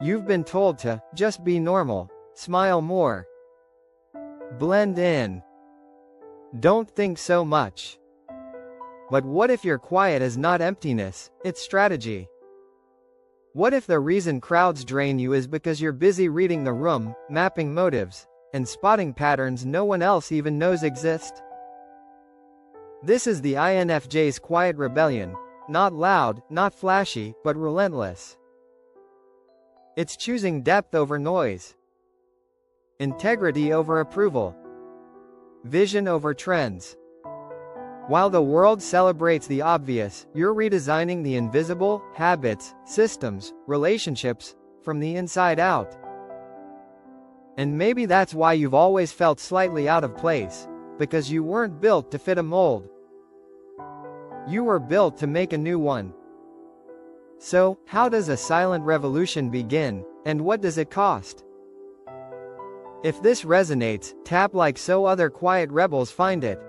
You've been told to just be normal, smile more, blend in, don't think so much. But what if your quiet is not emptiness, it's strategy? What if the reason crowds drain you is because you're busy reading the room, mapping motives, and spotting patterns no one else even knows exist? This is the INFJ's quiet rebellion, not loud, not flashy, but relentless. It's choosing depth over noise, integrity over approval, vision over trends. While the world celebrates the obvious, you're redesigning the invisible, habits, systems, relationships, from the inside out. And maybe that's why you've always felt slightly out of place, because you weren't built to fit a mold. You were built to make a new one. So, how does a silent revolution begin, and what does it cost? If this resonates, tap like so other quiet rebels find it.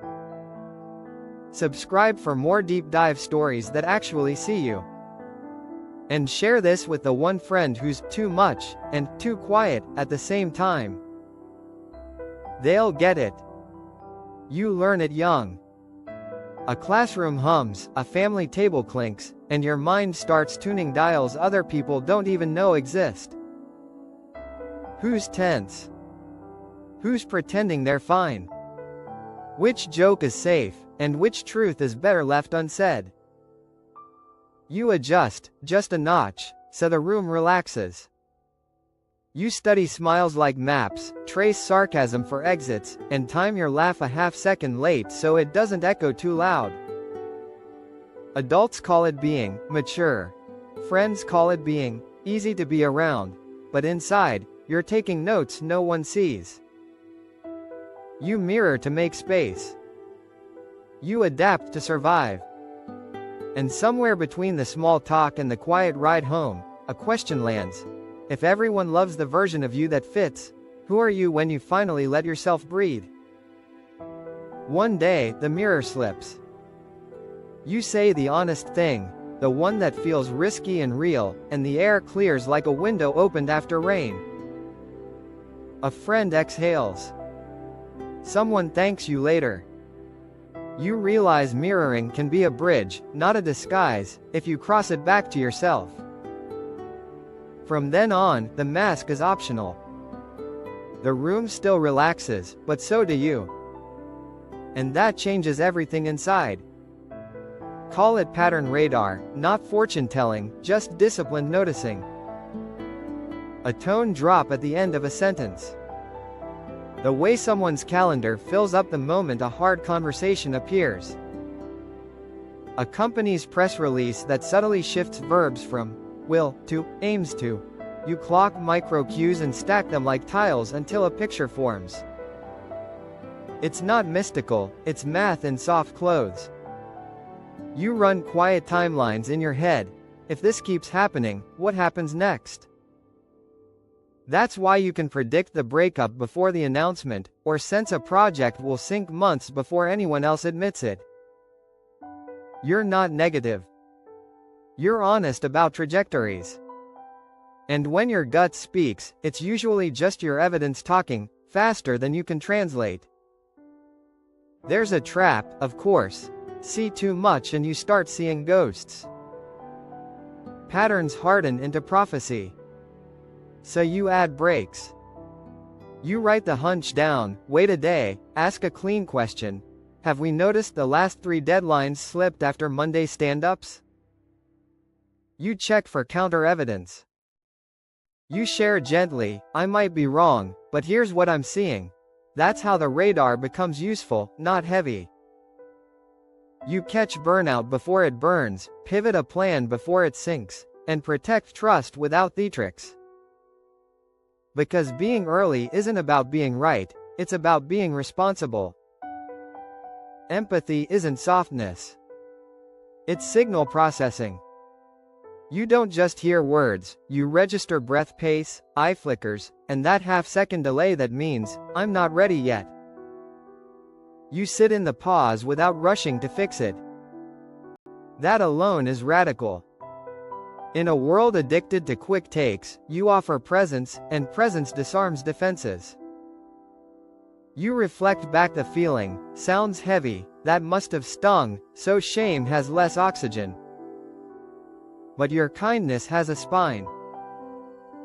Subscribe for more deep dive stories that actually see you. And share this with the one friend who's too much and too quiet at the same time. They'll get it. You learn it young. A classroom hums, a family table clinks, and your mind starts tuning dials other people don't even know exist. Who's tense? Who's pretending they're fine? Which joke is safe, and which truth is better left unsaid? You adjust, just a notch, so the room relaxes. You study smiles like maps, trace sarcasm for exits, and time your laugh a half-second late so it doesn't echo too loud. Adults call it being mature. Friends call it being easy to be around. But inside, you're taking notes no one sees. You mirror to make space. You adapt to survive. And somewhere between the small talk and the quiet ride home, a question lands. If everyone loves the version of you that fits, who are you when you finally let yourself breathe? One day, the mirror slips. You say the honest thing, the one that feels risky and real, and the air clears like a window opened after rain. A friend exhales. Someone thanks you later. You realize mirroring can be a bridge, not a disguise, if you cross it back to yourself. From then on, the mask is optional. The room still relaxes, but so do you. And that changes everything inside. Call it pattern radar, not fortune-telling, just disciplined noticing. A tone drop at the end of a sentence. The way someone's calendar fills up the moment a hard conversation appears. A company's press release that subtly shifts verbs from will to aims to. You clock micro cues and stack them like tiles until a picture forms. It's not mystical, it's math in soft clothes. You run quiet timelines in your head. If this keeps happening, what happens next? That's why you can predict the breakup before the announcement, or sense a project will sink months before anyone else admits it. You're not negative. You're honest about trajectories. And when your gut speaks, it's usually just your evidence talking, faster than you can translate. There's a trap, of course. See too much and you start seeing ghosts. Patterns harden into prophecy. So you add breaks. You write the hunch down, wait a day, ask a clean question. Have we noticed the last 3 deadlines slipped after Monday stand-ups? You check for counter-evidence. You share gently, I might be wrong, but here's what I'm seeing. That's how the radar becomes useful, not heavy. You catch burnout before it burns, pivot a plan before it sinks, and protect trust without theatrics. Because being early isn't about being right, it's about being responsible. Empathy isn't softness. It's signal processing. You don't just hear words, you register breath pace, eye flickers, and that half-second delay that means, I'm not ready yet. You sit in the pause without rushing to fix it. That alone is radical. In a world addicted to quick takes, you offer presence, and presence disarms defenses. You reflect back the feeling, sounds heavy, that must have stung, so shame has less oxygen. But your kindness has a spine.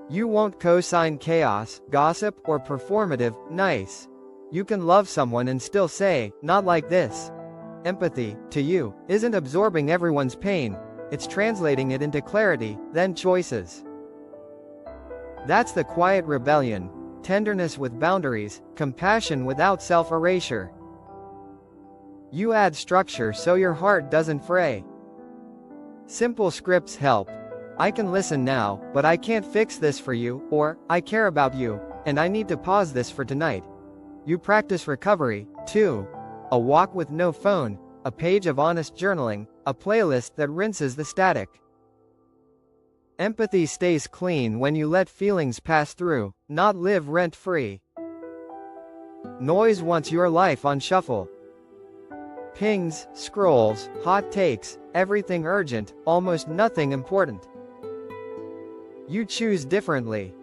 You won't co-sign chaos, gossip, or performative, nice. You can love someone and still say, not like this. Empathy, to you, isn't absorbing everyone's pain, it's translating it into clarity, then choices. That's the quiet rebellion, tenderness with boundaries, compassion without self-erasure. You add structure so your heart doesn't fray. Simple scripts help. I can listen now, but I can't fix this for you, or, I care about you, and I need to pause this for tonight. You practice recovery, too. A walk with no phone, a page of honest journaling, a playlist that rinses the static. Empathy stays clean when you let feelings pass through, not live rent-free. Noise wants your life on shuffle. Pings, scrolls, hot takes, everything urgent, almost nothing important. You choose differently.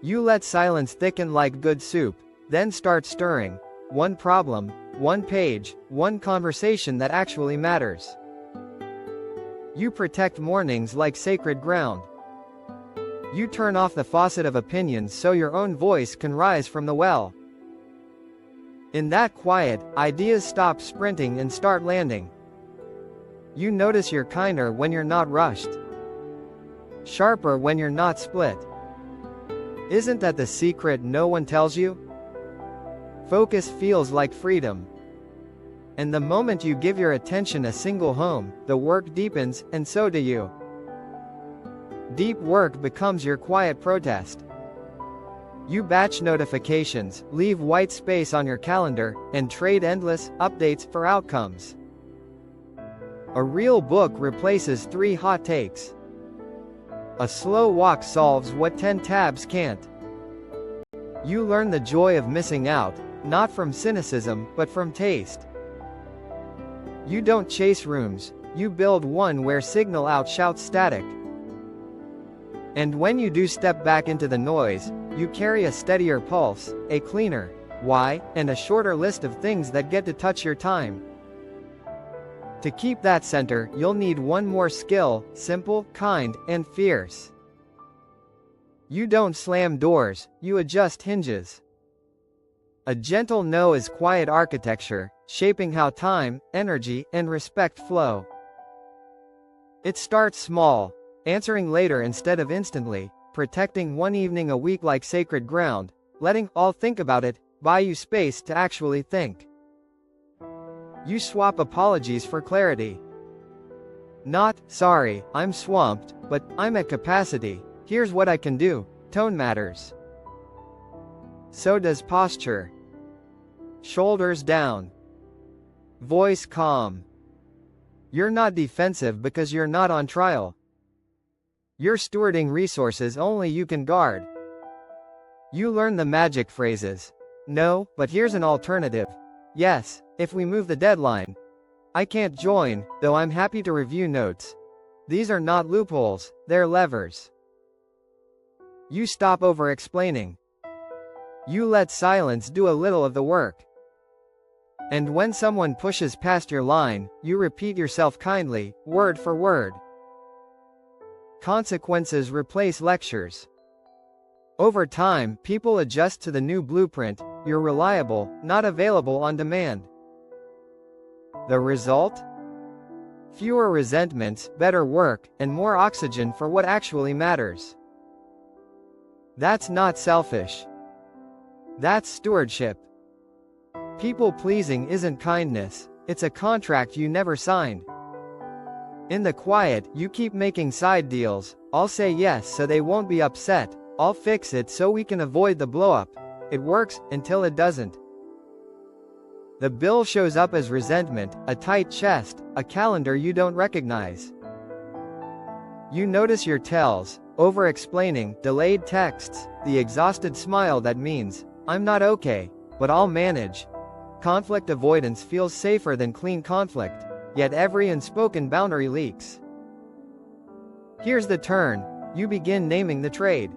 You let silence thicken like good soup, then start stirring. One problem, one page, one conversation that actually matters. You protect mornings like sacred ground. You turn off the faucet of opinions so your own voice can rise from the well. In that quiet, ideas stop sprinting and start landing. You notice you're kinder when you're not rushed. Sharper when you're not split. Isn't that the secret no one tells you? Focus feels like freedom. And the moment you give your attention a single home, the work deepens, and so do you. Deep work becomes your quiet protest. You batch notifications, leave white space on your calendar, and trade endless updates for outcomes. A real book replaces 3 hot takes. A slow walk solves what 10 tabs can't. You learn the joy of missing out, not from cynicism, but from taste. You don't chase rooms, you build one where signal outshouts static. And when you do step back into the noise, you carry a steadier pulse, a cleaner why, and a shorter list of things that get to touch your time. To keep that center, you'll need one more skill, simple, kind, and fierce. You don't slam doors, you adjust hinges. A gentle no is quiet architecture, shaping how time, energy, and respect flow. It starts small, answering later instead of instantly, protecting one evening a week like sacred ground, letting all think about it, buy you space to actually think. You swap apologies for clarity. Not, sorry, I'm swamped, but, I'm at capacity, here's what I can do, tone matters. So does posture. Shoulders down. Voice calm. You're not defensive because you're not on trial. You're stewarding resources only you can guard. You learn the magic phrases. No, but here's an alternative. Yes, if we move the deadline. I can't join, though I'm happy to review notes. These are not loopholes, they're levers. You stop over-explaining. You let silence do a little of the work. And when someone pushes past your line, you repeat yourself kindly, word for word. Consequences replace lectures. Over time, people adjust to the new blueprint. You're reliable, not available on demand. The result? Fewer resentments, better work, and more oxygen for what actually matters. That's not selfish. That's stewardship. People-pleasing isn't kindness, it's a contract you never signed. In the quiet, you keep making side deals. I'll say yes so they won't be upset. I'll fix it so we can avoid the blow-up. It works, until it doesn't. The bill shows up as resentment, a tight chest, a calendar you don't recognize. You notice your tells, over-explaining, delayed texts, the exhausted smile that means, I'm not okay, but I'll manage. Conflict avoidance feels safer than clean conflict, yet every unspoken boundary leaks. Here's the turn. You begin naming the trade.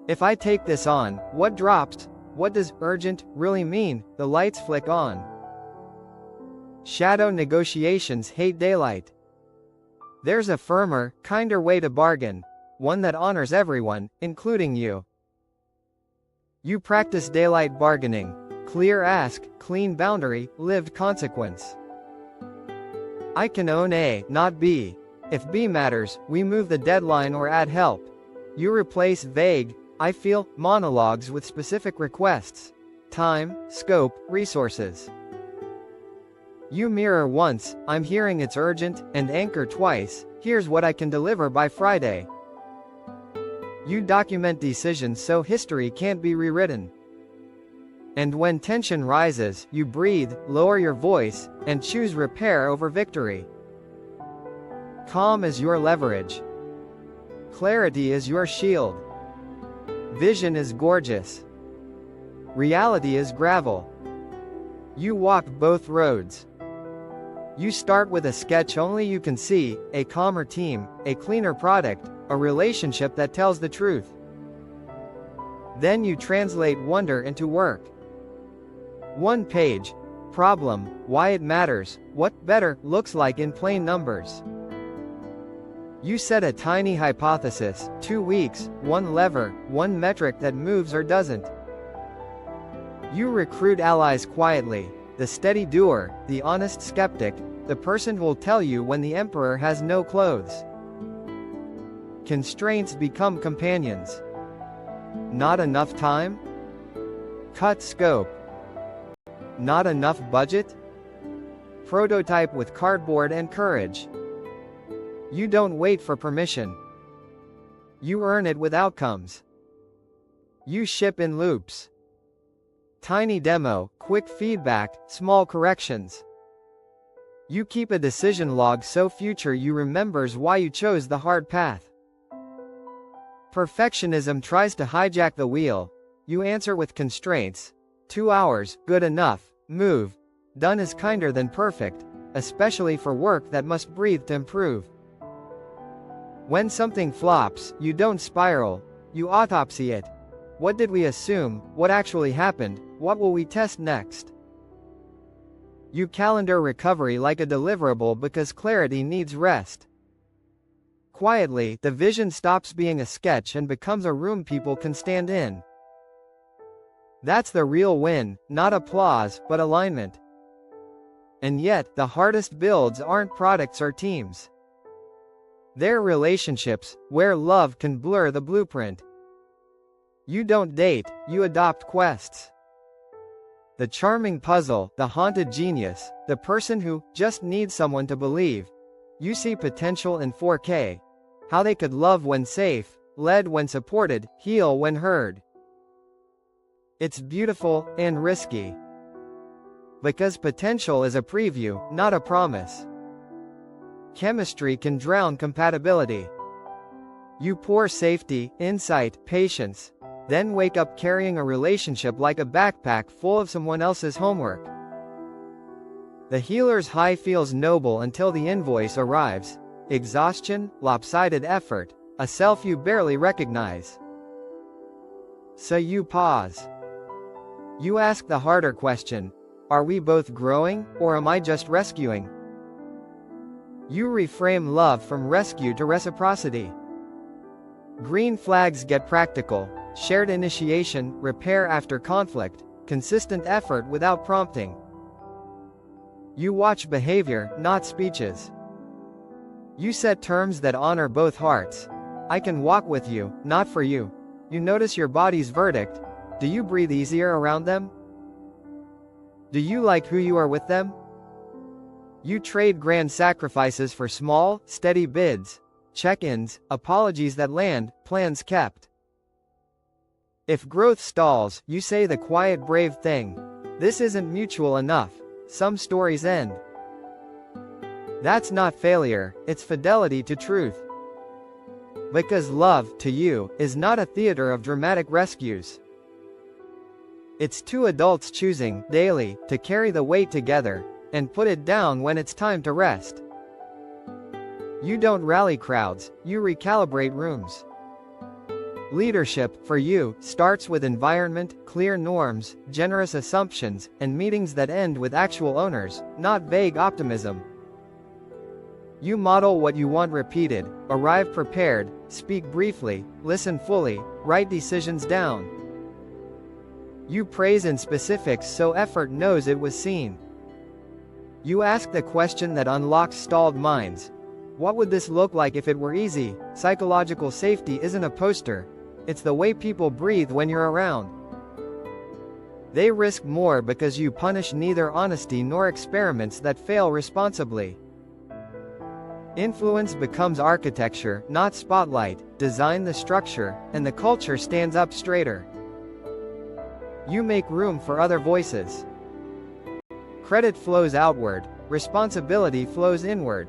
If I take this on, what drops? What does urgent really mean? The lights flick on. Shadow negotiations hate daylight. There's a firmer, kinder way to bargain, one that honors everyone, including you. You practice daylight bargaining. Clear ask, clean boundary, lived consequence. I can own A, not B. If B matters, we move the deadline or add help. You replace vague, I feel, monologues with specific requests. Time, scope, resources. You mirror once, I'm hearing it's urgent, and anchor twice, here's what I can deliver by Friday. You document decisions so history can't be rewritten. And when tension rises, you breathe, lower your voice, and choose repair over victory. Calm is your leverage. Clarity is your shield. Vision is gorgeous. Reality is gravel. You walk both roads. You start with a sketch only you can see, a calmer team, a cleaner product, a relationship that tells the truth. Then you translate wonder into work. One page. Problem, why it matters, what better looks like in plain numbers. You set a tiny hypothesis, 2 weeks, one lever, one metric that moves or doesn't. You recruit allies quietly, the steady doer, the honest skeptic, the person who'll tell you when the emperor has no clothes. Constraints become companions. Not enough time? Cut scope. Not enough budget? Prototype with cardboard and courage. You don't wait for permission. You earn it with outcomes. You ship in loops. Tiny demo, quick feedback, small corrections. You keep a decision log so future you remembers why you chose the hard path. Perfectionism tries to hijack the wheel. You answer with constraints. 2 hours, good enough, move. Done is kinder than perfect, especially for work that must breathe to improve. When something flops, you don't spiral, you autopsy it. What did we assume? What actually happened? What will we test next? You calendar recovery like a deliverable because clarity needs rest. Quietly, the vision stops being a sketch and becomes a room people can stand in. That's the real win, not applause, but alignment. And yet, the hardest builds aren't products or teams. They're relationships, where love can blur the blueprint. You don't date, you adopt quests. The charming puzzle, the haunted genius, the person who just needs someone to believe. You see potential in 4K. How they could love when safe, led when supported, heal when heard. It's beautiful, and risky. Because potential is a preview, not a promise. Chemistry can drown compatibility. You pour safety, insight, patience, then wake up carrying a relationship like a backpack full of someone else's homework. The healer's high feels noble until the invoice arrives. Exhaustion, lopsided effort, a self you barely recognize. So you pause. You ask the harder question, are we both growing, or am I just rescuing? You reframe love from rescue to reciprocity. Green flags get practical, shared initiation, repair after conflict, consistent effort without prompting. You watch behavior, not speeches. You set terms that honor both hearts. I can walk with you, not for you. You notice your body's verdict. Do you breathe easier around them? Do you like who you are with them? You trade grand sacrifices for small, steady bids, check-ins, apologies that land, plans kept. If growth stalls, you say the quiet brave thing. This isn't mutual enough. Some stories end. That's not failure, it's fidelity to truth. Because love, to you, is not a theater of dramatic rescues. It's two adults choosing, daily, to carry the weight together, and put it down when it's time to rest. You don't rally crowds, you recalibrate rooms. Leadership, for you, starts with environment, clear norms, generous assumptions, and meetings that end with actual owners, not vague optimism. You model what you want repeated, arrive prepared, speak briefly, listen fully, write decisions down. You praise in specifics so effort knows it was seen. You ask the question that unlocks stalled minds. What would this look like if it were easy? Psychological safety isn't a poster. It's the way people breathe when you're around. They risk more because you punish neither honesty nor experiments that fail responsibly. Influence becomes architecture, not spotlight. Design the structure, and the culture stands up straighter. You make room for other voices. Credit flows outward, responsibility flows inward.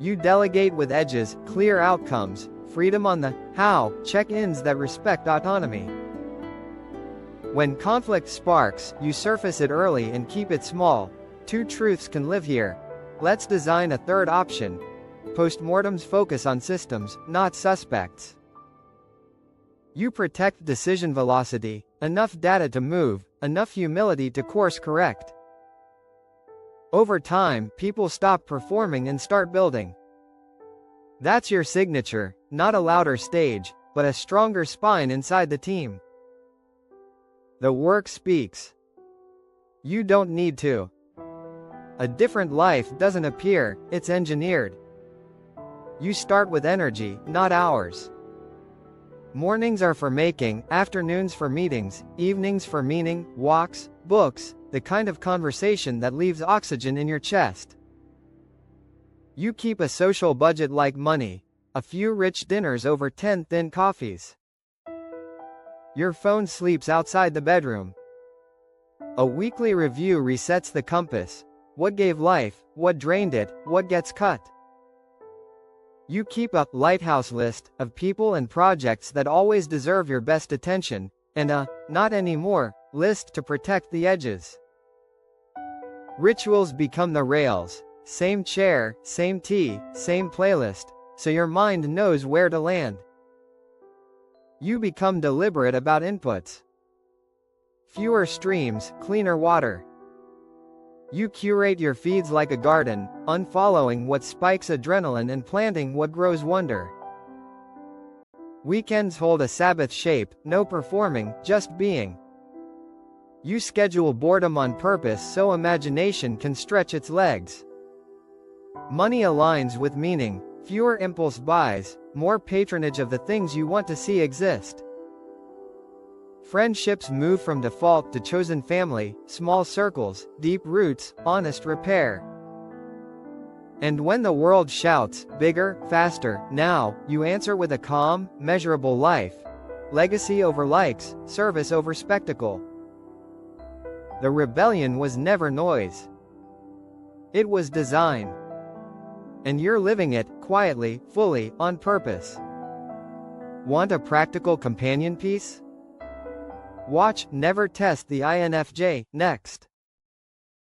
You delegate with edges, clear outcomes, freedom on the how check-ins that respect autonomy. When conflict sparks, you surface it early and keep it small. Two truths can live here. Let's design a third option. Postmortems focus on systems, not suspects. You protect decision velocity, enough data to move, enough humility to course correct. Over time, people stop performing and start building. That's your signature, not a louder stage, but a stronger spine inside the team. The work speaks. You don't need to. A different life doesn't appear, it's engineered. You start with energy, not hours. Mornings are for making, afternoons for meetings, evenings for meaning, walks, books, the kind of conversation that leaves oxygen in your chest. You keep a social budget like money, a few rich dinners over 10 thin coffees. Your phone sleeps outside the bedroom. A weekly review resets the compass. What gave life, what drained it, what gets cut. You keep a lighthouse list of people and projects that always deserve your best attention, and a not anymore list to protect the edges. Rituals become the rails. Same chair, same tea, same playlist, so your mind knows where to land. You become deliberate about inputs. Fewer streams, cleaner water. You curate your feeds like a garden, unfollowing what spikes adrenaline and planting what grows wonder. Weekends hold a Sabbath shape, no performing, just being. You schedule boredom on purpose so imagination can stretch its legs. Money aligns with meaning, fewer impulse buys, more patronage of the things you want to see exist. Friendships move from default to chosen family, small circles, deep roots, honest repair. And when the world shouts, bigger, faster, now, you answer with a calm, measurable life. Legacy over likes, service over spectacle. The rebellion was never noise. It was design. And you're living it, quietly, fully, on purpose. Want a practical companion piece? Watch Never Test the INFJ, next.